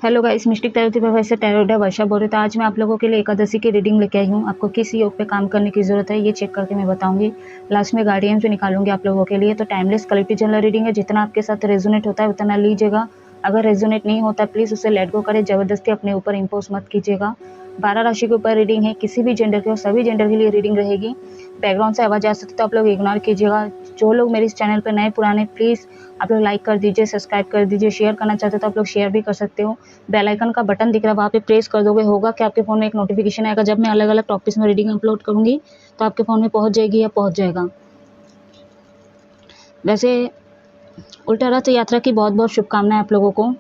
Hello guys, mistake tarot therapy से tarot वर्षा बोल रही। तो आज मैं आप लोगों के लिए एकादशी की रीडिंग लेके आई हूँ। आपको किस योग पे काम करने की जरूरत है ये चेक करके मैं बताऊंगी। लास्ट में गार्डियन से निकालूंगी आप लोगों के लिए। तो टाइमलेस कलेक्टिव जनरल रीडिंग है, जितना आपके साथ रेजोनेट होता है उतना लीजिएगा। अगर रेजोनेट नहीं होता प्लीज़ उसे लेट गो करें, जबरदस्ती अपने ऊपर इम्पोज मत कीजिएगा। 12 राशि के ऊपर रीडिंग है, किसी भी जेंडर के और सभी जेंडर के लिए रीडिंग रहेगी। बैकग्राउंड से आवाज़ आ सकती है तो आप लोग इग्नोर कीजिएगा। जो लोग मेरे इस चैनल पर नए पुराने प्लीज़ आप लोग लाइक कर दीजिए, सब्सक्राइब कर दीजिए। शेयर करना चाहते हो तो आप लोग शेयर भी कर सकते हो। बेल आइकन का बटन दिख रहा है, वहाँ पे प्रेस कर दोगे, होगा कि आपके फ़ोन में एक नोटिफिकेशन आएगा जब मैं अलग अलग टॉपिक्स में रीडिंग अपलोड करूँगी तो आपके फ़ोन में पहुँच जाएगी या पहुँच जाएगा। वैसे उल्टा रथ यात्रा की बहुत बहुत शुभकामनाएं आप लोगों को।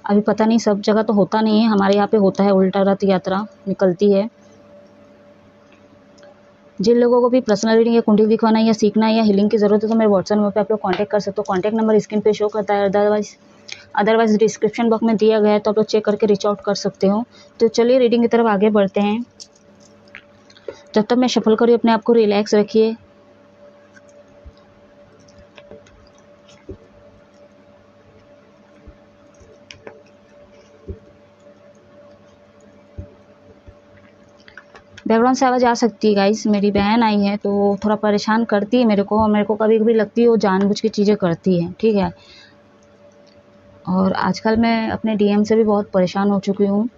अभी पता नहीं, सब जगह तो होता नहीं है, हमारे यहाँ पे होता है, उल्टा रथ यात्रा निकलती है। जिन लोगों को भी पर्सनल रीडिंग या कुंडली दिखवाना या सीखना है या हीलिंग की जरूरत है तो मेरे व्हाट्सएप नंबर पे आप लोग कांटेक्ट कर सकते हो। कांटेक्ट नंबर स्क्रीन पे शो करता है, अदरवाइज डिस्क्रिप्शन बॉक्स में दिया गया है तो आप लोग चेक करके रीच आउट कर सकते हो। तो चलिए रीडिंग की तरफ आगे बढ़ते हैं। जब तक मैं शफल करूँ अपने आप को रिलैक्स रखिए। बैकग्राउंड से आवाज़ आ सकती है गाइस, मेरी बहन आई है तो थोड़ा परेशान करती है मेरे को, और मेरे को कभी कभी लगती है वो जानबूझ के चीज़ें करती है, ठीक है। और आजकल मैं अपने डीएम से भी बहुत परेशान हो चुकी हूँ।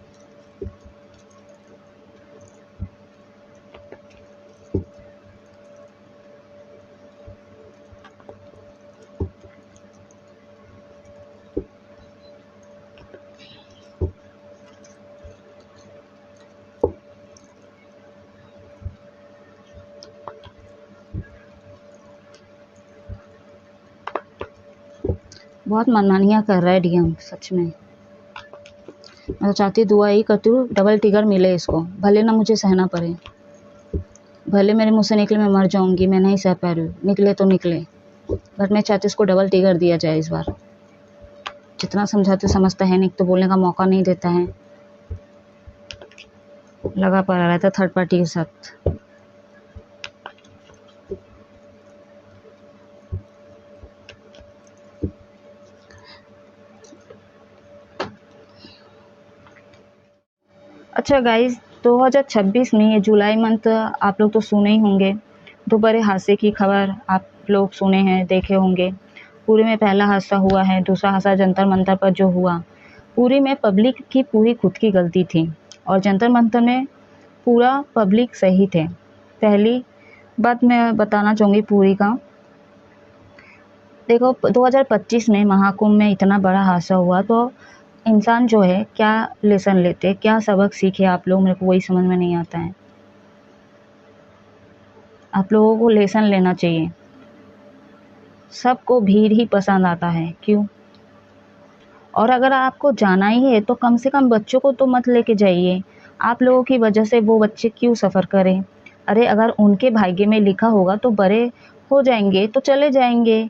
बहुत मनमानियाँ कर रहा है डीएम, सच में। मैं तो चाहती दुआ ही करती हूँ डबल टिगर मिले इसको, भले ना मुझे सहना पड़े, भले मेरे मुँह से निकले मैं मर जाऊंगी, मैं नहीं सह पा रही हूँ, निकले तो निकले, बट मैं चाहती उसको डबल टिगर दिया जाए इस बार। जितना समझाते समझता है नहीं, तो बोलने का मौका नहीं देता है, लगा पड़ा रहता है थर्ड पार्टी के साथ। अच्छा गाइस, 2026 में ये जुलाई मंथ आप लोग तो सुने ही होंगे, दो बड़े हादसे की खबर आप लोग सुने हैं, देखे होंगे। पूरी में पहला हादसा हुआ है, दूसरा हादसा जंतर मंतर पर जो हुआ, पूरी में पब्लिक की पूरी खुद की गलती थी और जंतर मंतर में पूरा पब्लिक सही थे। पहली बात मैं बताना चाहूँगी पूरी का, देखो 2025 में महाकुंभ में इतना बड़ा हादसा हुआ तो इंसान जो है क्या लेसन लेते, क्या सबक सीखे आप लोग, मेरे को वही समझ में नहीं आता है। आप लोगों को लेसन लेना चाहिए। सबको भीड़ ही पसंद आता है, क्यों? और अगर आपको जाना ही है तो कम से कम बच्चों को तो मत लेके जाइए। आप लोगों की वजह से वो बच्चे क्यों सफ़र करें? अरे अगर उनके भाग्य में लिखा होगा तो बड़े हो जाएंगे तो चले जाएंगे।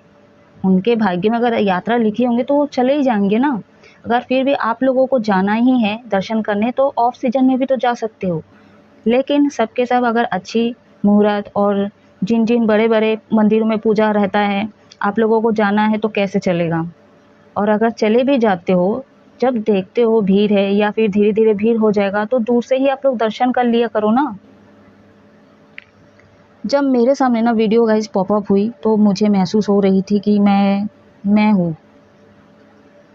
उनके भाग्य में अगर यात्रा लिखी होंगी तो वो चले ही जाएंगे ना। अगर फिर भी आप लोगों को जाना ही है दर्शन करने तो ऑफ सीजन में भी तो जा सकते हो। लेकिन सबके सब अगर अच्छी मुहूर्त और जिन जिन बड़े बड़े मंदिरों में पूजा रहता है आप लोगों को जाना है तो कैसे चलेगा? और अगर चले भी जाते हो, जब देखते हो भीड़ है या फिर धीरे धीरे भीड़ हो जाएगा तो दूर से ही आप लोग दर्शन कर लिया करो ना। जब मेरे सामने ना वीडियो गाइस पॉपअप हुई तो मुझे महसूस हो रही थी कि मैं हूँ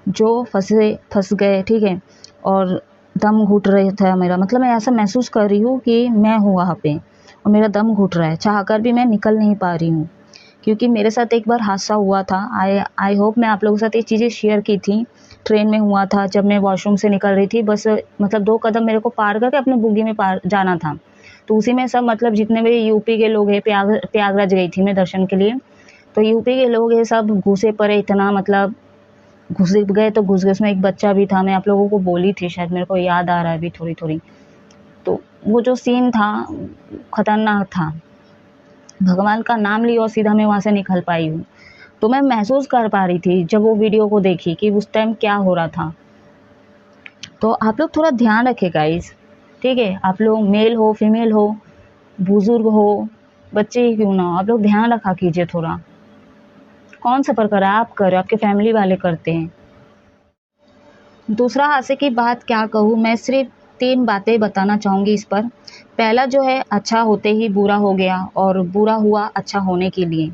जो फंस गए, ठीक है, और दम घुट रहा था मेरा, मतलब मैं ऐसा महसूस कर रही हूँ कि मैं हूँ वहाँ पे और मेरा दम घुट रहा है, चाहकर भी मैं निकल नहीं पा रही हूँ। क्योंकि मेरे साथ एक बार हादसा हुआ था, आई होप मैं आप लोगों के साथ ये चीज़ें शेयर की थी। ट्रेन में हुआ था जब मैं वॉशरूम से निकल रही थी, बस मतलब 2 कदम मेरे को पार करके अपने बुगी में पार जाना था। तो उसी में सब मतलब जितने भी यूपी के लोग हैं, प्रयागराज गई थी मैं दर्शन के लिए, तो यूपी के लोग ये सब घुसे पड़े, इतना मतलब घुस गए तो घुस गए। उसमें एक बच्चा भी था, मैं आप लोगों को बोली थी शायद, मेरे को याद आ रहा है अभी थोड़ी थोड़ी। तो वो जो सीन था खतरनाक था, भगवान का नाम लिया और सीधा मैं वहाँ से निकल पाई हूँ। तो मैं महसूस कर पा रही थी जब वो वीडियो को देखी कि उस टाइम क्या हो रहा था। तो आप लोग थोड़ा ध्यान रखें गाइस, ठीक है। आप लोग मेल हो फीमेल हो बुजुर्ग हो बच्चे ही क्यों ना हो, आप लोग ध्यान रखा कीजिए थोड़ा। कौन सफ़र कर रहा है? आप कर रहे हो, आपके फैमिली वाले करते हैं। दूसरा हास्य की बात क्या कहूँ, मैं सिर्फ 3 बातें बताना चाहूँगी इस पर। पहला जो है, अच्छा होते ही बुरा हो गया और बुरा हुआ अच्छा होने के लिए।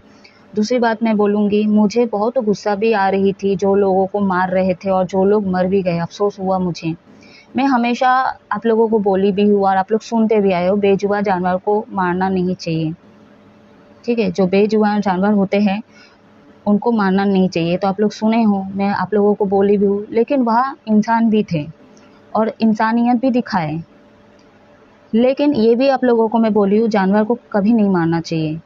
दूसरी बात मैं बोलूँगी, मुझे बहुत गुस्सा भी आ रही थी जो लोगों को मार रहे थे और जो लोग मर भी गए, अफ़सोस हुआ मुझे। मैं हमेशा आप लोगों को बोली भी हूँ और आप लोग सुनते भी आए हो, बेजुबान जानवर को मारना नहीं चाहिए, ठीक है? जो बेजुबान जानवर होते हैं उनको मारना नहीं चाहिए, तो आप लोग सुने हो, मैं आप लोगों को बोली भी हूँ। लेकिन वह इंसान भी थे और इंसानियत भी दिखाए। लेकिन ये भी आप लोगों को मैं बोली हूँ, जानवर को कभी नहीं मारना चाहिए।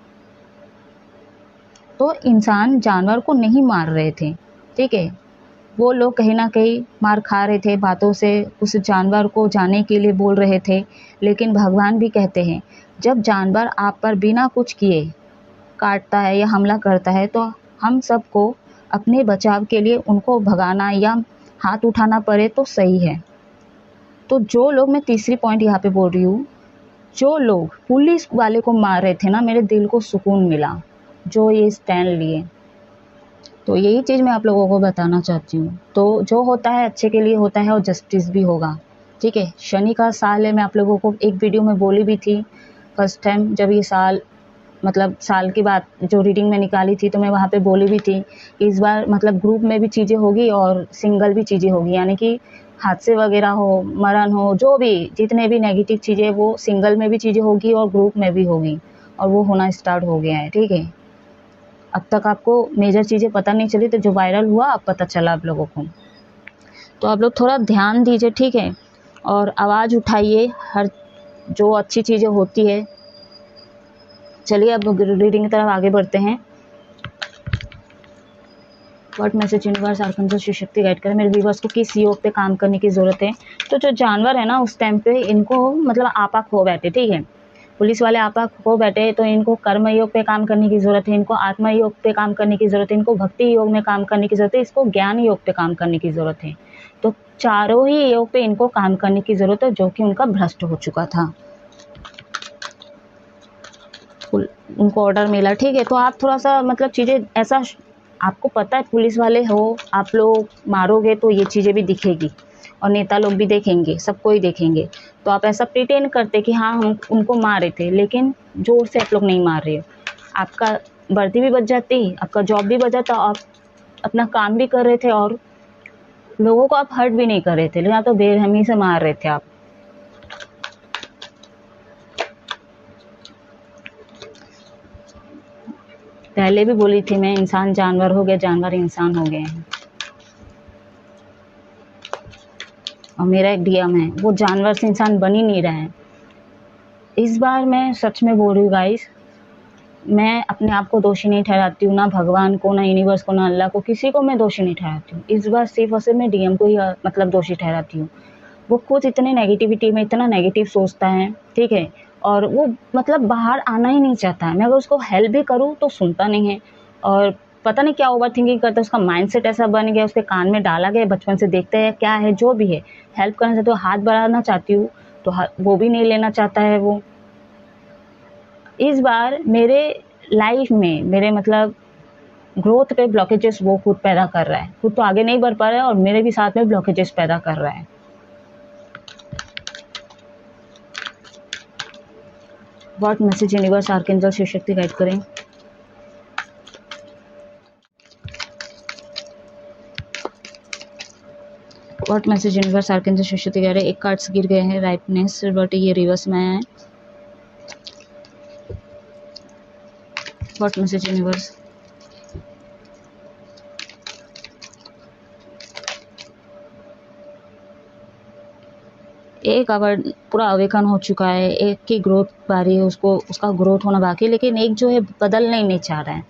तो इंसान जानवर को नहीं मार रहे थे, ठीक है? वो लोग कहीं न कहीं मार खा रहे थे, बातों से उस जानवर को जाने के लिए बोल रहे थे। लेकिन भगवान भी कहते हैं, जब जानवर आप पर बिना कुछ किए काटता है या हमला करता है, तो हम सबको अपने बचाव के लिए उनको भगाना या हाथ उठाना पड़े तो सही है। तो जो लोग, मैं तीसरी पॉइंट यहाँ पे बोल रही हूँ, जो लोग पुलिस वाले को मार रहे थे ना, मेरे दिल को सुकून मिला जो ये स्टैंड लिए। तो यही चीज़ मैं आप लोगों को बताना चाहती हूँ। तो जो होता है अच्छे के लिए होता है और जस्टिस भी होगा, ठीक है? शनि का साल है, मैं आप लोगों को एक वीडियो में बोली भी थी फर्स्ट टाइम जब ये साल, मतलब साल की बात जो रीडिंग में निकाली थी, तो मैं वहाँ पे बोली भी थी कि इस बार मतलब ग्रुप में भी चीज़ें होगी और सिंगल भी चीज़ें होगी, यानी कि हादसे वगैरह हो, मरण हो, जो भी जितने भी नेगेटिव चीज़ें, वो सिंगल में भी चीज़ें होगी और ग्रुप में भी होगी, और वो होना स्टार्ट हो गया है, ठीक है? अब तक आपको मेजर चीज़ें पता नहीं चली, तो जो वायरल हुआ अब पता चला आप लोगों को। तो आप लोग थोड़ा ध्यान दीजिए, ठीक है? और आवाज़ उठाइए, हर जो अच्छी चीज़ें होती है। चलिए अब रीडिंग की तरफ आगे बढ़ते हैं। What message universe आर्कैंजल Shiv Shakti guide करें मेरे व्यूवर्स को, किस योग पे काम करने की ज़रूरत है? तो जो जानवर है ना, उस टाइम पे इनको मतलब आपा खो बैठे, ठीक है? पुलिस वाले आपा खो बैठे, तो इनको कर्म योग पे काम करने की ज़रूरत है, इनको आत्मा योग पे काम करने की ज़रूरत है, इनको भक्ति योग में काम करने की ज़रूरत है, इसको ज्ञान योग पे काम करने की ज़रूरत है। तो चारों ही योग पे इनको काम करने की ज़रूरत है, जो कि उनका भ्रष्ट हो चुका था। उनको ऑर्डर मिला, ठीक है? तो आप थोड़ा सा मतलब चीज़ें ऐसा, आपको पता है पुलिस वाले हो, आप लोग मारोगे तो ये चीज़ें भी दिखेगी और नेता लोग भी देखेंगे, सबको ही देखेंगे। तो आप ऐसा प्रिटेंड करते कि हाँ हम उनको मार रहे थे, लेकिन ज़ोर से आप लोग नहीं मार रहे हो। आपका वर्दी भी बच जाती, आपका जॉब भी बच जाता, आप अपना काम भी कर रहे थे और लोगों को आप हर्ट भी नहीं कर रहे थे, लेकिन आप तो बेरहमी से मार रहे थे आप। पहले भी बोली थी मैं, इंसान जानवर हो गया, जानवर इंसान हो गए हैं। और मेरा एक डीएम है, वो जानवर से इंसान बन ही नहीं रहा है। इस बार मैं सच में बोल रही हूँ गाइस, मैं अपने आप को दोषी नहीं ठहराती हूँ, ना भगवान को, ना यूनिवर्स को, ना अल्लाह को, किसी को मैं दोषी नहीं ठहराती हूँ। इस बार सिर्फ और सिर्फ मैं डीएम को ही मतलब दोषी ठहराती हूँ। वो खुद इतने नेगेटिविटी में इतना नेगेटिव सोचता है, ठीक है? और वो मतलब बाहर आना ही नहीं चाहता है। मैं अगर उसको हेल्प भी करूँ तो सुनता नहीं है, और पता नहीं क्या ओवर थिंकिंग करता है, उसका माइंडसेट ऐसा बन गया, उसके कान में डाला गया, बचपन से देखते हैं क्या है जो भी है। हेल्प करना चाहती हूँ, हाथ बढ़ाना चाहती हूँ, तो वो भी नहीं लेना चाहता है वो। इस बार मेरे लाइफ में मेरे मतलब ग्रोथ पे ब्लॉकेजेस वो खुद पैदा कर रहा है, खुद तो आगे नहीं बढ़ पा रहा है और मेरे भी साथ में ब्लॉकेजेस पैदा कर रहा है। What message universe आर्कैंजल Shiv Shakti guide करें? What message universe आर्कैंजल Shiv Shakti guide? एक कार्ड्स गिर गए हैं, राइटनेस, बट ये रिवर्स में है। What message universe? एक अवर पूरा अवेकन हो चुका है, एक की ग्रोथ बारी है, उसको उसका ग्रोथ होना बाकी है, लेकिन एक जो है बदलना ही नहीं चाह रहा है।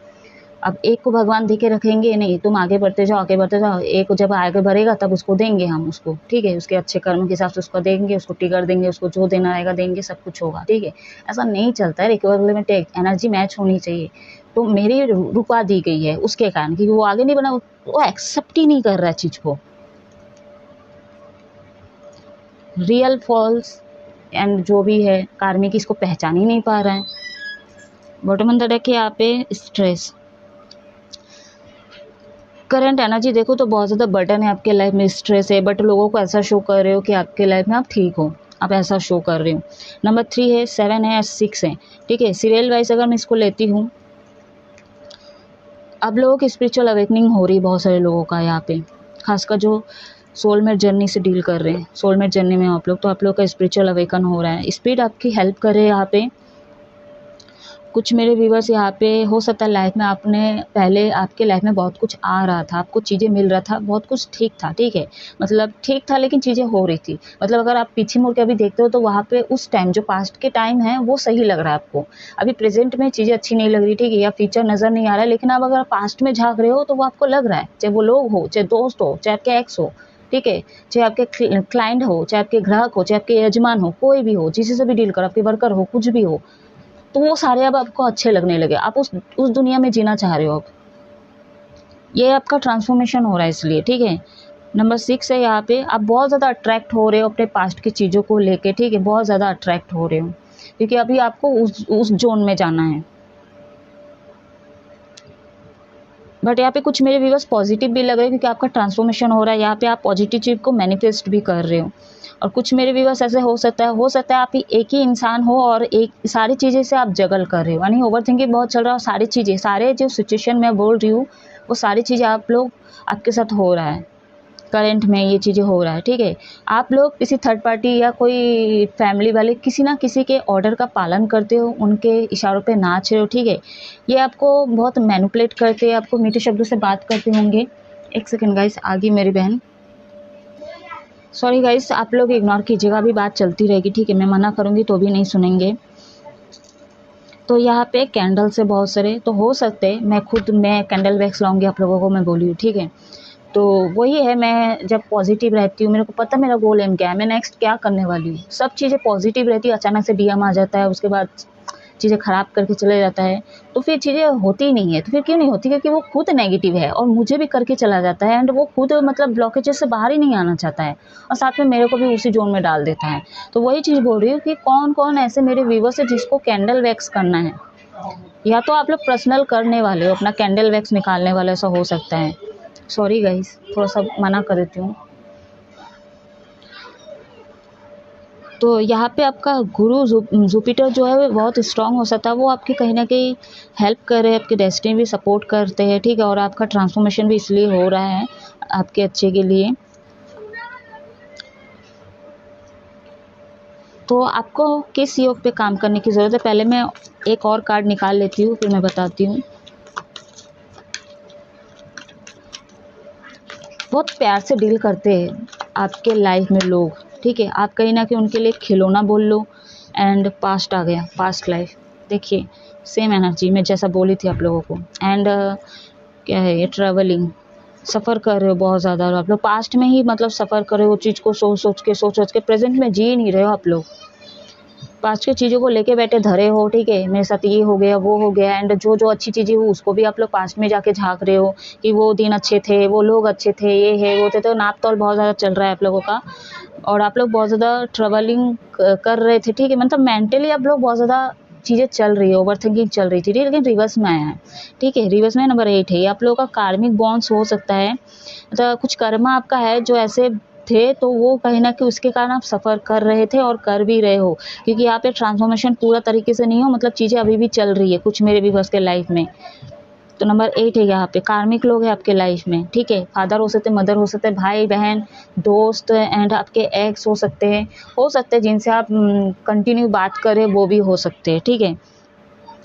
अब एक को भगवान दे के रखेंगे नहीं, तुम आगे बढ़ते जाओ, आगे बढ़ते जाओ। एक जब आगे बढ़ेगा तब उसको देंगे हम उसको, ठीक है? उसके अच्छे कर्म के हिसाब से उसको देंगे, उसको टिकर देंगे, उसको जो देना रहेगा देंगे, सब कुछ होगा, ठीक है? ऐसा नहीं चलता है, इक्विवेलेंट एनर्जी मैच होनी चाहिए। तो मेरी रुका दी गई है उसके कारण, क्योंकि वो आगे नहीं बना, वो एक्सेप्ट ही नहीं कर रहा है चीज़ को। रियल फॉल्स एंड जो भी है कार्मिक, इसको पहचान ही नहीं पा रहा है। बॉटम ऑफ द डेक के यहाँ पे स्ट्रेस, करंट एनर्जी देखो तो बहुत ज़्यादा बर्डन है आपके लाइफ में, स्ट्रेस है, बट लोगों को ऐसा शो कर रहे हो कि आपके लाइफ में आप ठीक हो, आप ऐसा शो कर रहे हो। नंबर 3 है, 7 है, 6 है, ठीक है। सीरियल वाइज अगर मैं इसको लेती हूँ, अब लोगों की स्पिरिचुअल अवेकनिंग हो रही है बहुत सारे लोगों का यहाँ पे, खासकर जो सोलमेट जर्नी से डील कर रहे हैं, सोलमेट जर्नी में आप लोग, तो आप लोग का स्पिरिचुअल अवेकन हो रहा है। स्पिरिट आपकी हेल्प कर रहे हैं यहाँ पे। कुछ मेरे व्यूवर्स यहाँ पे हो सकता है लाइफ में आपने पहले आपके लाइफ में बहुत कुछ आ रहा था, आपको चीज़ें मिल रहा था, बहुत कुछ ठीक था, ठीक है, मतलब ठीक था, लेकिन चीज़ें हो रही थी, मतलब अगर आप पीछे मुड़ के अभी देखते हो तो वहाँ पे उस टाइम जो पास्ट के टाइम है वो सही लग रहा है आपको। अभी प्रेजेंट में चीज़ें अच्छी नहीं लग रही, ठीक है, या फ्यूचर नज़र नहीं आ रहा है, लेकिन अब अगर पास्ट में झाँक रहे हो तो वो आपको लग रहा है, चाहे वो लोग हो, चाहे दोस्त हो, चाहे आपके एक्स हो, ठीक है, चाहे आपके क्लाइंट हो, चाहे आपके ग्राहक हो, चाहे आपके यजमान हो, कोई भी हो, जिसी से भी डील करो, आपके वर्कर हो, कुछ भी हो, तो वो सारे अब आपको अच्छे लगने लगे, आप उस दुनिया में जीना चाह रहे हो। अब ये आपका ट्रांसफॉर्मेशन हो रहा है इसलिए, ठीक है। नंबर 6 है, यहाँ पे आप बहुत ज़्यादा अट्रैक्ट हो रहे हो अपने पास्ट की चीज़ों को लेके, ठीक है, बहुत ज़्यादा अट्रैक्ट हो रहे हो, क्योंकि अभी आपको उस जोन में जाना है। बट यहाँ पे कुछ मेरे व्यूवर्स पॉजिटिव भी लग रहे हैं, क्योंकि आपका ट्रांसफॉर्मेशन हो रहा है, यहाँ पे आप पॉजिटिव चीज़ को मैनिफेस्ट भी कर रहे हो। और कुछ मेरे व्यूवर्स ऐसे हो सकता है आप एक ही इंसान हो और एक सारी चीज़ें से आप जगल कर रहे हो, यानी ओवर थिंकिंग बहुत चल रहा है, और सारी चीज़ें, सारे जो सिचुएशन मैं बोल रही हूँ वो सारी चीज़ें आपके साथ हो रहा है, करंट में ये चीज़ें हो रहा है, ठीक है। आप लोग किसी थर्ड पार्टी या कोई फैमिली वाले किसी ना किसी के ऑर्डर का पालन करते हो, उनके इशारों पे नाच रहे हो, ठीक है। ये आपको बहुत मैनिपुलेट करते हैं, आपको मीठे शब्दों से बात करते होंगे। एक सेकेंड गाइस, आ गई मेरी बहन, सॉरी गाइस, आप लोग इग्नोर कीजिएगा, अभी बात चलती रहेगी, ठीक है, मैं मना करूँगी तो भी नहीं सुनेंगे। तो यहाँ पे कैंडल से बहुत सारे तो हो सकते, मैं कैंडल वैक्स लाऊंगी आप लोगों को, मैं बोली हूँ, ठीक है। तो वही है, मैं जब पॉजिटिव रहती हूँ, मेरे को पता मेरा गोल एम क्या है, मैं नेक्स्ट क्या करने वाली हूँ, सब चीज़ें पॉजिटिव रहती है, अचानक से डीएम आ जाता है, उसके बाद चीज़ें ख़राब करके चले जाता है, तो फिर चीज़ें होती ही नहीं है। तो फिर क्यों नहीं होती, क्योंकि वो खुद नेगेटिव है और मुझे भी करके चला जाता है, एंड वो खुद मतलब ब्लॉकेजेस से बाहर ही नहीं आना चाहता है, और साथ में मेरे को भी उसी जोन में डाल देता है। तो वही चीज़ बोल रही हूँ कि कौन कौन ऐसे मेरे व्यूवर्स है जिसको कैंडल वैक्स करना है, या तो आप लोग पर्सनल करने वाले हो, अपना कैंडल वैक्स निकालने वाले, ऐसा हो सकता है। सॉरी गाइस, थोड़ा सा मना कर देती हूँ। तो यहाँ पे आपका गुरु जुपिटर जो है वो बहुत स्ट्रांग हो सकता है, वो आपकी कहीं ना कहीं हेल्प कर रहे हैं, आपकी डेस्टिनी भी सपोर्ट करते हैं, ठीक है, और आपका ट्रांसफॉर्मेशन भी इसलिए हो रहा है आपके अच्छे के लिए। तो आपको किस योग पे काम करने की ज़रूरत है, पहले मैं एक और कार्ड निकाल लेती हूँ, फिर मैं बताती हूँ। बहुत प्यार से डील करते हैं आपके लाइफ में लोग, ठीक है, आप कहीं ना कहीं उनके लिए खिलौना बोल लो। एंड पास्ट आ गया, पास्ट लाइफ, देखिए सेम एनर्जी में जैसा बोली थी आप लोगों को। एंड क्या है ये, ट्रैवलिंग, सफ़र कर रहे हो बहुत ज़्यादा, और आप लोग पास्ट में ही मतलब सफ़र कर रहे हो, चीज़ को सोच के प्रेजेंट में जी नहीं रहे हो आप लोग, पास्ट की चीज़ों को लेके बैठे धरे हो, ठीक है, मेरे साथ ये हो गया, वो हो गया, एंड जो जो अच्छी चीज़ें हो उसको भी आप लोग पास्ट में जाके झांक रहे हो कि वो दिन अच्छे थे, वो लोग अच्छे थे, ये है वो थे, तो नाप तोल बहुत ज़्यादा चल रहा है आप लोगों का, और आप लोग बहुत ज़्यादा ट्रैवलिंग कर रहे थे, ठीक है, मतलब मेंटली आप लोग बहुत ज़्यादा चीज़ें चल रही है, ओवर थिंकिंग चल रही थी, ठीक है, लेकिन रिवर्स में आया है, ठीक है, रिवर्स में नंबर 8 है, आप लोगों का कार्मिक बॉन्ड्स हो सकता है, मतलब कुछ कर्मा आपका है जो ऐसे थे, तो वो कहीं ना कहीं उसके कारण आप सफ़र कर रहे थे और कर भी रहे हो, क्योंकि यहाँ पे ट्रांसफॉर्मेशन पूरा तरीके से नहीं हो, मतलब चीज़ें अभी भी चल रही है कुछ मेरे व्यूअर्स के लाइफ में। तो नंबर 8 है, यहाँ पे कार्मिक लोग हैं आपके लाइफ में, ठीक है, फादर हो सकते, मदर हो सकते, भाई बहन, दोस्त, एंड आपके एक्स हो सकते हैं जिनसे आप कंटिन्यू बात करें, वो भी हो सकते हैं, ठीक है।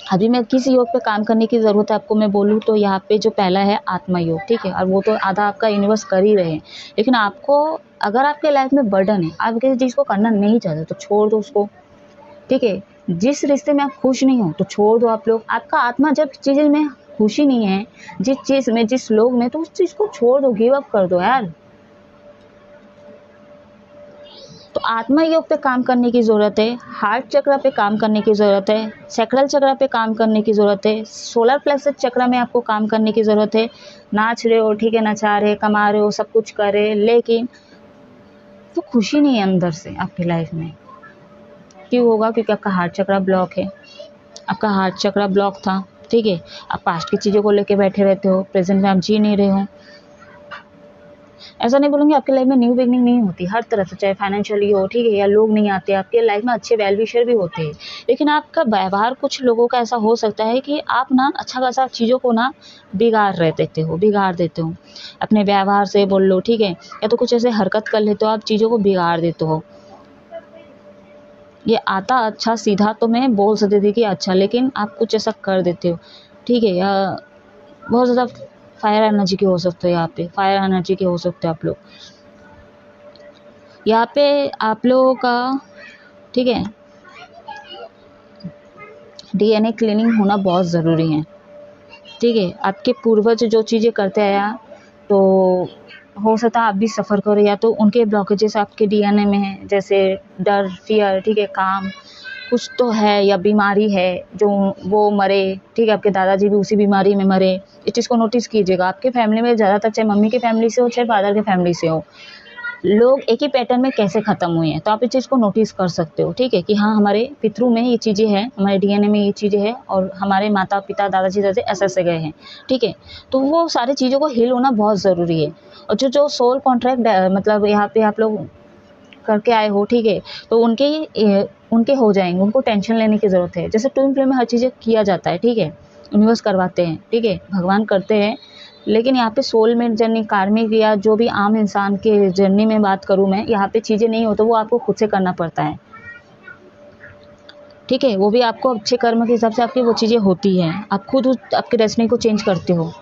अभी मैं किस योग पे काम करने की ज़रूरत है आपको मैं बोलूँ तो यहाँ पे जो पहला है आत्मा योग, ठीक है, और वो तो आधा आपका यूनिवर्स कर ही रहे हैं, लेकिन आपको अगर आपके लाइफ में बर्डन है, आप किसी चीज़ को करना नहीं चाहते तो छोड़ दो उसको, ठीक है। जिस रिश्ते में आप खुश नहीं हो तो छोड़ दो आप लोग, आपका आत्मा जब चीज़ में खुशी नहीं है, जिस चीज़ में, जिस लोग में, तो उस चीज़ को छोड़ दो, गिव अप कर दो यार। तो आत्मा योग पे काम करने की ज़रूरत है, हार्ट चक्र पे काम करने की ज़रूरत है, सैक्रल चक्र पे काम करने की ज़रूरत है, सोलर प्लेक्सस चक्र में आपको काम करने की ज़रूरत है। नाच रहे हो, ठीक है, नचा रहे, कमा रहे हो, सब कुछ कर रहे, लेकिन तो खुशी नहीं है अंदर से आपकी लाइफ में। क्यों होगा? क्योंकि आपका हार्ट चक्र ब्लॉक है, आपका हार्ट चक्र ब्लॉक था, ठीक है। आप पास्ट की चीज़ों को लेके बैठे रहते हो, प्रेजेंट में आप जी नहीं रहे हो। ऐसा नहीं बोलूँगी आपकी लाइफ में न्यू बिगनिंग नहीं होती, हर तरह से, चाहे फाइनेंशियली हो, ठीक है, या लोग नहीं आते आपके लाइफ में, अच्छे वेल विशर भी होते हैं, लेकिन आपका व्यवहार कुछ लोगों का ऐसा हो सकता है कि आप ना अच्छा खासा चीज़ों को ना बिगाड़ देते हो अपने व्यवहार से, बोल लो, ठीक है, या तो कुछ ऐसे हरकत कर लेते हो आप, चीज़ों को बिगाड़ देते हो। ये आता अच्छा सीधा तो मैं बोल सकती थी कि अच्छा, लेकिन आप कुछ ऐसा कर देते हो, ठीक है, या बहुत ज़्यादा फायर एनर्जी के हो सकते हो, यहाँ पे फायर एनर्जी के हो सकते हो आप लोग, यहाँ पे आप लोगों का, ठीक है, डीएनए क्लीनिंग होना बहुत ज़रूरी है, ठीक है। आपके पूर्वज जो चीज़ें करते आया, तो हो सकता है आप भी सफ़र करो, या तो उनके ब्लॉकेजेस आपके डीएनए में है, जैसे डर, फियर, ठीक है, काम कुछ तो है, या बीमारी है जो वो मरे, ठीक है, आपके दादाजी भी उसी बीमारी में मरे। इस चीज़ को नोटिस कीजिएगा, आपके फैमिली में ज़्यादातर, चाहे मम्मी की फैमिली से हो चाहे फादर के फैमिली से हो, लोग एक ही पैटर्न में कैसे ख़त्म हुए हैं, तो आप इस चीज़ को नोटिस कर सकते हो, ठीक है, कि हाँ हमारे पितरों में ये चीज़ें हैं, हमारे डीएनए में ये चीज़ें हैं, और हमारे माता पिता दादाजी दादी ऐसे गए हैं, ठीक है। तो वो सारी चीज़ों को हील होना बहुत ज़रूरी है। और जो सोल कॉन्ट्रैक्ट मतलब यहाँ पे आप लोग करके आए हो, ठीक है, तो उनके हो जाएंगे, उनको टेंशन लेने की ज़रूरत है। जैसे ट्विन फ्लेम में हर चीज़ें किया जाता है, ठीक है, यूनिवर्स करवाते हैं, ठीक है, भगवान करते हैं, लेकिन यहाँ पे सोलमेट जर्नी, कार्मिक, या जो भी आम इंसान के जर्नी में बात करूँ मैं, यहाँ पे चीज़ें नहीं हो तो वो आपको खुद से करना पड़ता है, ठीक है। वो भी आपको अच्छे कर्म के हिसाब से आपकी वो चीज़ें होती हैं, आप खुद आपके डेस्टिनी को चेंज करते हो।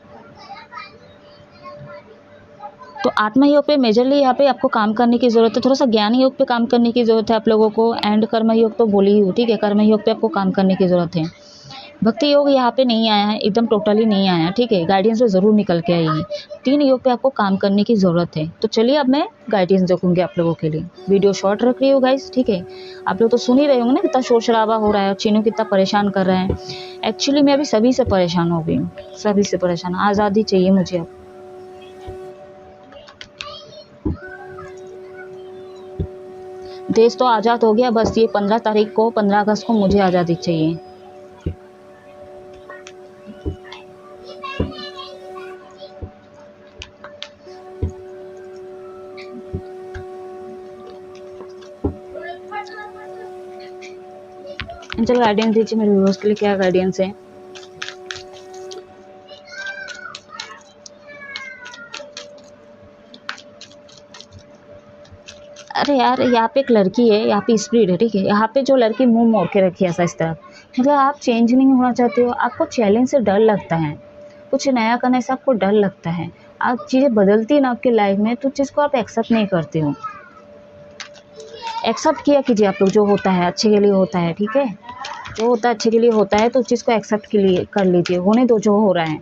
तो आत्मा योग पे मेजरली यहाँ पे आपको काम करने की ज़रूरत है, थोड़ा सा ज्ञान योग पे काम करने की ज़रूरत है आप लोगों को, एंड कर्म योग तो बोली ही हो, ठीक है, कर्म योग पे आपको काम करने की ज़रूरत है। भक्ति योग यहाँ पे नहीं आया है, एकदम टोटली नहीं आया, ठीक है, गाइडेंस में ज़रूर निकल के आएगी। 3 योग पे आपको काम करने की ज़रूरत है। तो चलिए अब मैं गाइडेंस देखूँगी आप लोगों के लिए। वीडियो शॉर्ट रख रही हूँ गाइस, ठीक है। आप लोग तो सुन ही रहे होंगे ना कितना शोर शराबा हो रहा है और चीनू कितना परेशान कर रहे हैं। एक्चुअली मैं अभी सभी से परेशान हो गई हूँ, सभी से परेशान, आज़ादी चाहिए मुझे अब। देश तो आज़ाद हो गया, बस ये 15 तारीख को, 15 अगस्त को मुझे आज़ादी चाहिए। चलो गाइडेंस दीजिए मेरे व्यूअर्स के लिए, क्या गाइडेंस है। अरे यार, यहाँ पे एक लड़की है, यहाँ पे स्पिरिट है, ठीक है, यहाँ पे जो लड़की मुंह मोड़ के रखी है ऐसा इस तरफ, मतलब आप चेंज नहीं होना चाहते हो, आपको चैलेंज से डर लगता है, कुछ नया करने से आपको डर लगता है, आप चीज़ें बदलती है ना आपकी लाइफ में, तो चीज़ को आप एक्सेप्ट नहीं करते हो। एक्सेप्ट किया कीजिए आप लोग, जो होता है अच्छे के लिए होता है, ठीक है, जो होता है अच्छे के लिए होता है, तो उस चीज़ को एक्सेप्ट के लिए कर लीजिए, होने दो जो हो रहा है।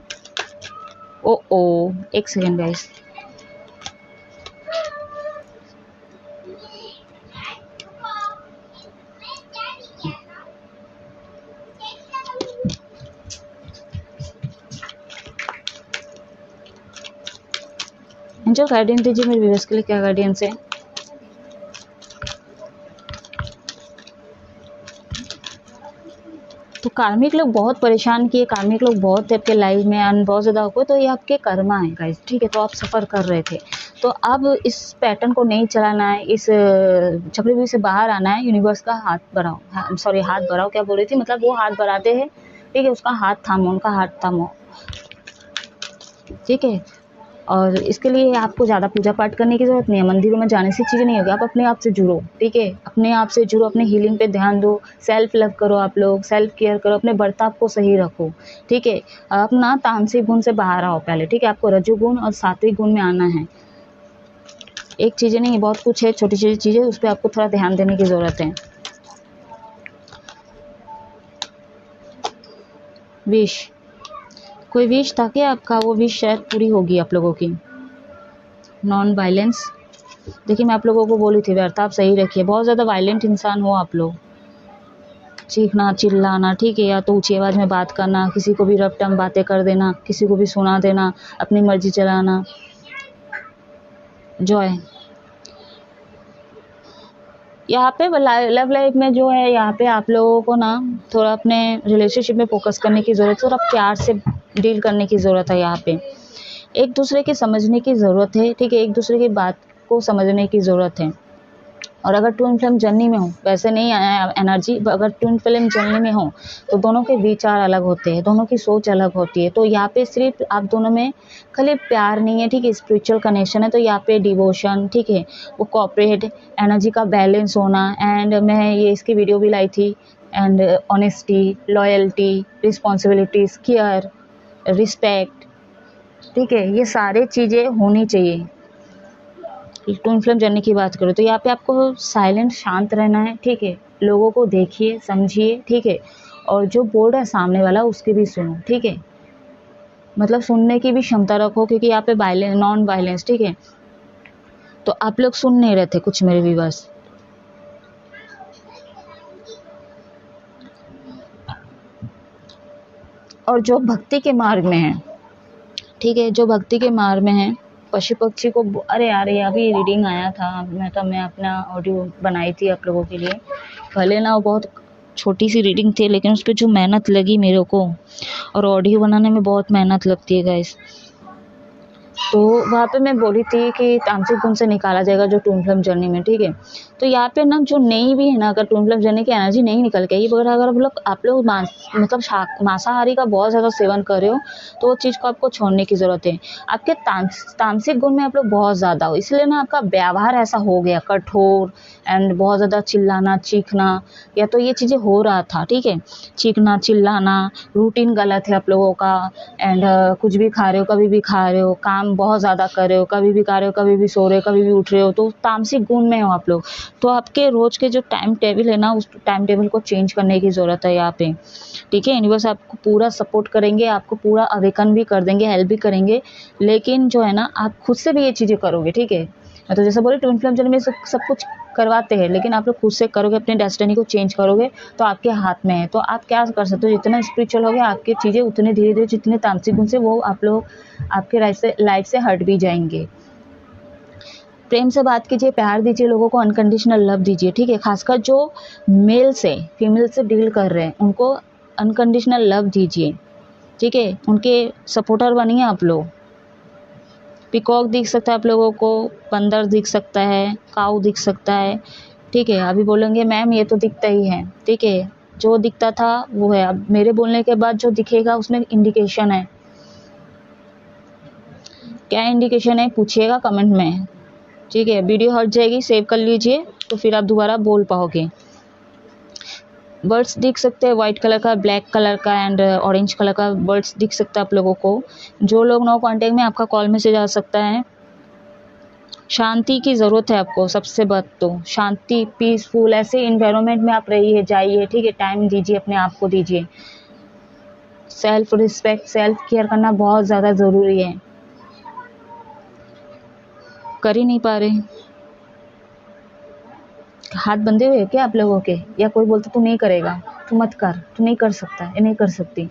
ओ एक सेकेंड गाइस, जो गाइडेंस दीजिए मेरे व्यूअर्स के लिए, क्या गाइडेंस है। तो कार्मिक लोग बहुत परेशान किए, कार्मिक लोग बहुत है आपके लाइफ में, अन बहुत ज़्यादा हो, तो ये आपके कर्मा है गाइस, ठीक है, तो आप सफ़र कर रहे थे, तो अब इस पैटर्न को नहीं चलाना है, इस चक्रव्यूह से बाहर आना है। यूनिवर्स का हाथ बढ़ाओ, सॉरी हाथ बढ़ाओ क्या बोल रही थी, मतलब वो हाथ बढ़ाते हैं, ठीक है, उसका हाथ थामो, उनका हाथ थामो, ठीक है। और इसके लिए आपको ज़्यादा पूजा पाठ करने की ज़रूरत नहीं है, मंदिरों में जाने से चीज़ें नहीं होगी, आप अपने आप से जुड़ो, ठीक है, अपने आप से जुड़ो, अपने हीलिंग पे ध्यान दो, सेल्फ लव करो, आप लोग सेल्फ केयर करो, अपने बर्ताव को सही रखो, ठीक है। अपना तामसिक गुण से बाहर आओ पहले, ठीक है, आपको रजोगुण और सात्विक गुण में आना है। एक चीज़ें नहीं, बहुत कुछ है, छोटी छोटी चीज़ें, उस पर आपको थोड़ा ध्यान देने की ज़रूरत है। विश, कोई विश था क्या आपका, वो विश शायद पूरी होगी आप लोगों की। नॉन वायलेंस, देखिए मैं आप लोगों को बोली थी, व्यर्थ आप सही रखिए, बहुत ज़्यादा वायलेंट इंसान हो आप लोग, चीखना चिल्लाना, ठीक है, या तो ऊंची आवाज़ में बात करना, किसी को भी रपटम बातें कर देना, किसी को भी सुना देना, अपनी मर्जी चलाना। जॉय, यहाँ पे लव लाइफ में जो है, यहाँ पे आप लोगों को ना थोड़ा अपने रिलेशनशिप में फोकस करने की ज़रूरत है, थोड़ा प्यार से डील करने की ज़रूरत है। यहाँ पे एक दूसरे की समझने की ज़रूरत है, ठीक है, एक दूसरे की बात को समझने की ज़रूरत है। और अगर ट्विन फ्लेम जर्नी में हो, वैसे नहीं आया एनर्जी, अगर ट्विन फ्लेम जर्नी में हो तो दोनों के विचार अलग होते हैं, दोनों की सोच अलग होती है। तो यहाँ पे सिर्फ आप दोनों में खाली प्यार नहीं है, ठीक है, स्पिरिचुअल कनेक्शन है। तो यहाँ पे डिवोशन, ठीक है, वो कॉपरेट एनर्जी का बैलेंस होना। एंड मैं ये इसकी वीडियो भी लाई थी। And honesty, loyalty, responsibilities, care, respect, ठीक है, ये सारे चीज़ें होनी चाहिए। ट्विन फ्लेम जर्नी की बात करो तो यहाँ पे आपको साइलेंट, शांत रहना है, ठीक है, लोगों को देखिए, समझिए, ठीक है, और जो बोल रहा है सामने वाला उसकी भी सुनो, ठीक है, मतलब सुनने की भी क्षमता रखो, क्योंकि यहाँ पे वायलेंस, नॉन वायलेंस, ठीक है। तो आप लोग सुन नहीं रहे थे कुछ मेरे व्यूअर्स। और जो भक्ति के मार्ग में है, ठीक है, जो भक्ति के मार्ग में है, पशु पक्षी को, अरे यार ये अभी रीडिंग आया था, मैं अपना ऑडियो बनाई थी आप लोगों के लिए। भले ना वो बहुत छोटी सी रीडिंग थी, लेकिन उस पर जो मेहनत लगी मेरे को, और ऑडियो बनाने में बहुत मेहनत लगती है गाइस। तो वहाँ पे मैं बोली थी कि तामसिक गुण से निकाला जाएगा जो ट्विन फ्लेम जर्नी में, ठीक है। तो यहाँ पे ना जो नहीं भी है ना, अगर ट्विन फ्लेम जर्नी की एनर्जी नहीं निकल के, बगैर अगर आप लोग मतलब मांसाहारी का बहुत ज़्यादा सेवन कर रहे हो, तो वो चीज़ को आपको छोड़ने की ज़रूरत है। आपके तामसिक गुण में आप लोग बहुत ज़्यादा हो, इसलिए ना आपका व्यवहार ऐसा हो गया कठोर, एंड बहुत ज़्यादा चिल्लाना, चीखना, या तो ये चीज़ें हो रहा था, ठीक है, चीखना, चिल्लाना, रूटीन गलत है आप लोगों का। एंड कुछ भी खा रहे हो, कभी भी खा रहे हो, काम बहुत ज़्यादा कर रहे हो, कभी भी खा रहे हो, कभी भी सो रहे हो, कभी भी उठ रहे हो, तो तामसिक गुण में हो आप लोग। तो आपके रोज़ के जो टाइम टेबल है ना, उस टाइम टेबल को चेंज करने की ज़रूरत है यहाँ पे, ठीक है। यूनिवर्स आपको पूरा सपोर्ट करेंगे, आपको पूरा अवेकन भी कर देंगे, हेल्प भी करेंगे, लेकिन जो है ना आप खुद से भी ये चीज़ें करोगे, ठीक है। तो जैसे बोले ट्विन फ्लेम जर्नी में सब कुछ करवाते हैं, लेकिन आप लोग खुद से करोगे, अपने डेस्टिनी को चेंज करोगे, तो आपके हाथ में है। तो आप क्या कर सकते हो, जितना स्पिरिचुअल हो गया आपकी चीज़ें, उतने धीरे धीरे जितने तामसिक गुण से वो आप लोग आपके लाइफ से हट भी जाएंगे। प्रेम से बात कीजिए, प्यार दीजिए, लोगों को अनकंडीशनल लव दीजिए, ठीक है। खासकर जो मेल से फीमेल से डील कर रहे हैं उनको अनकंडीशनल लव दीजिए, ठीक है, उनके सपोर्टर बनिए आप लोग। पिकॉक दिख सकता है आप लोगों को, बंदर दिख सकता है, काऊ दिख सकता है, ठीक है। अभी बोलेंगे मैम ये तो दिखता ही है, ठीक है, जो दिखता था वो है। अब मेरे बोलने के बाद जो दिखेगा उसमें इंडिकेशन है। क्या इंडिकेशन है पूछिएगा कमेंट में, ठीक है। वीडियो हट जाएगी, सेव कर लीजिए, तो फिर आप दोबारा बोल पाओगे। बर्ड्स दिख सकते हैं, वाइट कलर का, ब्लैक कलर का, एंड ऑरेंज कलर का बर्ड्स दिख सकता है आप लोगों को। जो लोग नो कांटेक्ट में, आपका कॉल मैसेज आ सकता है। शांति की ज़रूरत है आपको, सबसे बात तो शांति, पीसफुल ऐसे इन्वायरमेंट में आप रहिए, जाइए, ठीक है, टाइम दीजिए, अपने आप को दीजिए। सेल्फ रिस्पेक्ट, सेल्फ केयर करना बहुत ज़्यादा ज़रूरी है। कर ही नहीं पा रहे, हाथ बंधे हुए क्या आप लोगों के, या कोई बोलता तू नहीं करेगा, तू मत कर, तू नहीं कर सकता, ये नहीं कर सकती,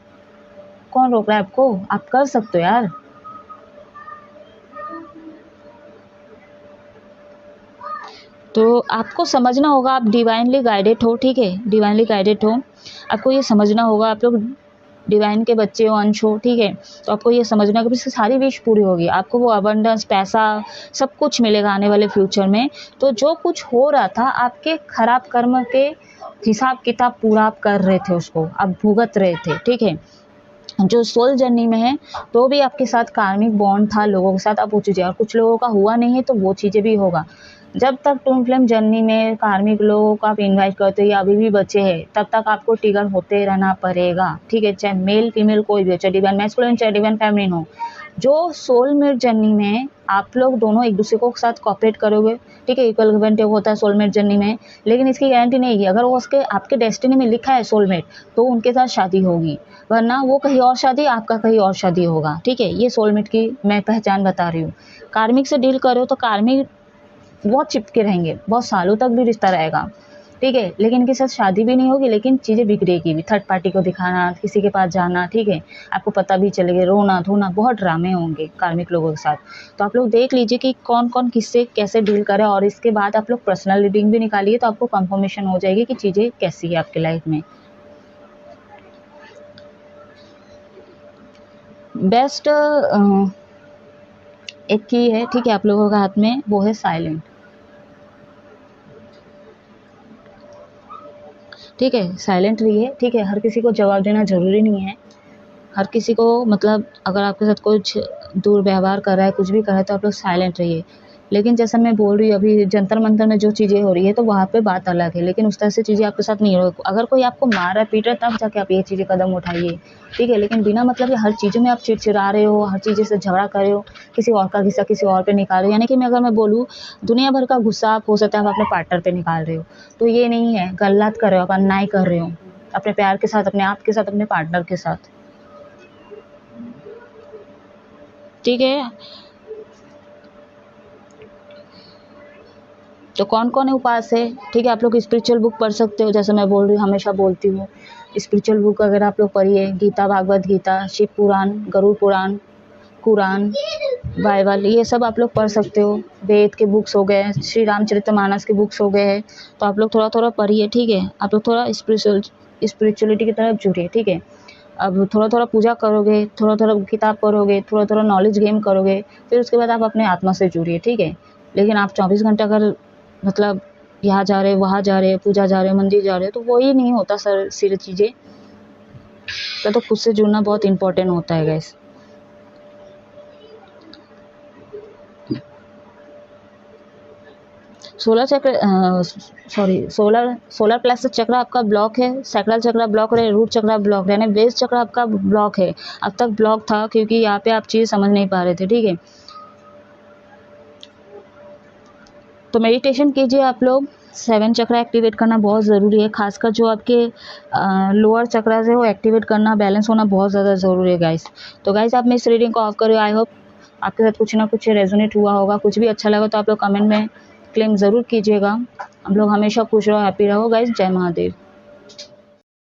कौन रोक रहा है आपको, आप कर सकते हो यार। तो आपको समझना होगा आप डिवाइनली गाइडेड हो, ठीक है, डिवाइनली गाइडेड हो, आपको ये समझना होगा आप लोग डिवाइन के बच्चे हो, अंश हो, ठीक है। तो आपको ये समझना कि इसकी सारी विश पूरी होगी, आपको वो अबंडेंस, पैसा, सब कुछ मिलेगा आने वाले फ्यूचर में। तो जो कुछ हो रहा था आपके खराब कर्म के हिसाब किताब पूरा आप कर रहे थे, उसको आप भुगत रहे थे, ठीक है। जो सोल जर्नी में है तो भी आपके साथ कार्मिक बॉन्ड था लोगों के साथ, अब वो चीज़ें, और कुछ लोगों का हुआ नहीं है तो वो चीज़ें भी होगा। जब तक ट्विन फ्लेम जर्नी में कार्मिक लोगों को आप इनवाइट करते हो या अभी भी बचे हैं, तब तक आपको ट्रिगर होते रहना पड़ेगा, ठीक है, चाहे मेल फीमेल कोई भी हो, चाहे डिवाइन मैस्कुलिन चाहे डिवाइन फेमिनिन हो। जो सोलमेट जर्नी में आप लोग दोनों एक दूसरे को साथ कॉपरेट करोगे, ठीक है, इक्वल गिव एंड टेक होता है सोलमेट जर्नी में, लेकिन इसकी गारंटी नहीं है, अगर वो उसके आपके डेस्टिनी में लिखा है सोलमेट तो उनके साथ शादी होगी, वरना वो कहीं और शादी, आपका कहीं और शादी होगा, ठीक है। ये सोलमेट की मैं पहचान बता रही हूँ। कार्मिक से डील कर रहे हो तो कार्मिक बहुत चिपके रहेंगे, बहुत सालों तक भी रिश्ता रहेगा, ठीक है, लेकिन इनके साथ शादी भी नहीं होगी, लेकिन चीज़ें बिगड़ेगी भी, थर्ड पार्टी को दिखाना, किसी के पास जाना, ठीक है, आपको पता भी चलेगा, रोना धोना, बहुत ड्रामे होंगे कार्मिक लोगों के साथ। तो आप लोग देख लीजिए कि कौन कौन किससे कैसे डील करे, और इसके बाद आप लोग पर्सनल रीडिंग भी निकालिए, तो आपको कंफर्मेशन हो जाएगी कि चीज़ें कैसी है आपकी लाइफ में। बेस्ट एक की है, ठीक है, आप लोगों के हाथ में, वो है साइलेंट। ठीक है, साइलेंट रहिए, ठीक है, हर किसी को जवाब देना ज़रूरी नहीं है, हर किसी को मतलब अगर आपके साथ कुछ दुर्व्यवहार कर रहा है, कुछ भी कर रहा है, तो आप लोग साइलेंट रहिए। लेकिन जैसा मैं बोल रही हूँ अभी जंतर मंतर में जो चीज़ें हो रही है, तो वहाँ पे बात अलग है, लेकिन उस तरह से चीज़ें आपके साथ नहीं हो। अगर कोई आपको मार रहा है, पीट रहा है, तब जाके आप ये चीज़ें कदम उठाइए, ठीक है, लेकिन बिना मतलब कि हर चीज़ों में आप चिड़चिड़ा रहे हो, हर चीज़ें से झगड़ा कर रहे हो, किसी और का गुस्सा किसी और पे निकाल रहे हो, यानी कि अगर मैं बोलूँ दुनिया भर का गुस्सा आप हो सकता है आप अपने पार्टनर पे निकाल रहे हो, तो ये नहीं है, गलत कर रहे हो, आप अन्याय कर रहे हो अपने प्यार के साथ, अपने आप के साथ, अपने पार्टनर के साथ, ठीक है। तो कौन कौन है उपास है, ठीक है, आप लोग स्पिरिचुअल बुक पढ़ सकते हो, जैसे मैं बोल रही हूँ, हमेशा बोलती हूँ, स्पिरिचुअल बुक अगर आप लोग पढ़िए, गीता, भागवत गीता, शिव पुराण, गरुड़ पुराण, कुरान, बाइबल, ये सब आप लोग पढ़ सकते हो। वेद के बुक्स हो गए, श्री रामचरितमानस के बुक्स हो गए हैं, तो आप लोग थोड़ा थोड़ा पढ़िए, ठीक है, आप लोग थोड़ा स्पिरिचुअलिटी की तरफ जुड़िए, ठीक है। अब थोड़ा थोड़ा पूजा करोगे, थोड़ा थोड़ा किताब पढ़ोगे, थोड़ा थोड़ा नॉलेज गेन करोगे, फिर उसके बाद आप अपने आत्मा से जुड़िए, ठीक है। लेकिन आप 24 घंटे अगर मतलब यहाँ जा रहे वहाँ जा रहे, पूजा जा रहे, मंदिर जा रहे, तो वही नहीं होता सर सारी चीज़ें, तो खुद से जुड़ना बहुत इंपॉर्टेंट होता है गाइस। सोलर प्लेक्सस चक्र आपका ब्लॉक है, सैक्रल चक्र ब्लॉक रहे, रूट चक्र ब्लॉक रहे, बेस चक्र आपका ब्लॉक है, अब तक ब्लॉक था क्योंकि यहाँ पे आप चीज़ समझ नहीं पा रहे थे, ठीक है। तो मेडिटेशन कीजिए आप लोग, 7 चक्र एक्टिवेट करना बहुत ज़रूरी है, खासकर जो आपके लोअर चक्र है वो एक्टिवेट करना, बैलेंस होना बहुत ज़्यादा ज़रूरी है गाइस। तो गाइस आप मैं इस रीडिंग को ऑफ करो, आई होप आपके साथ कुछ ना कुछ रेजोनेट हुआ होगा, कुछ भी अच्छा लगा तो आप लोग कमेंट में क्लेम ज़रूर कीजिएगा। हम लोग हमेशा खुश रहो, हैप्पी रहो गाइस, जय महादेव।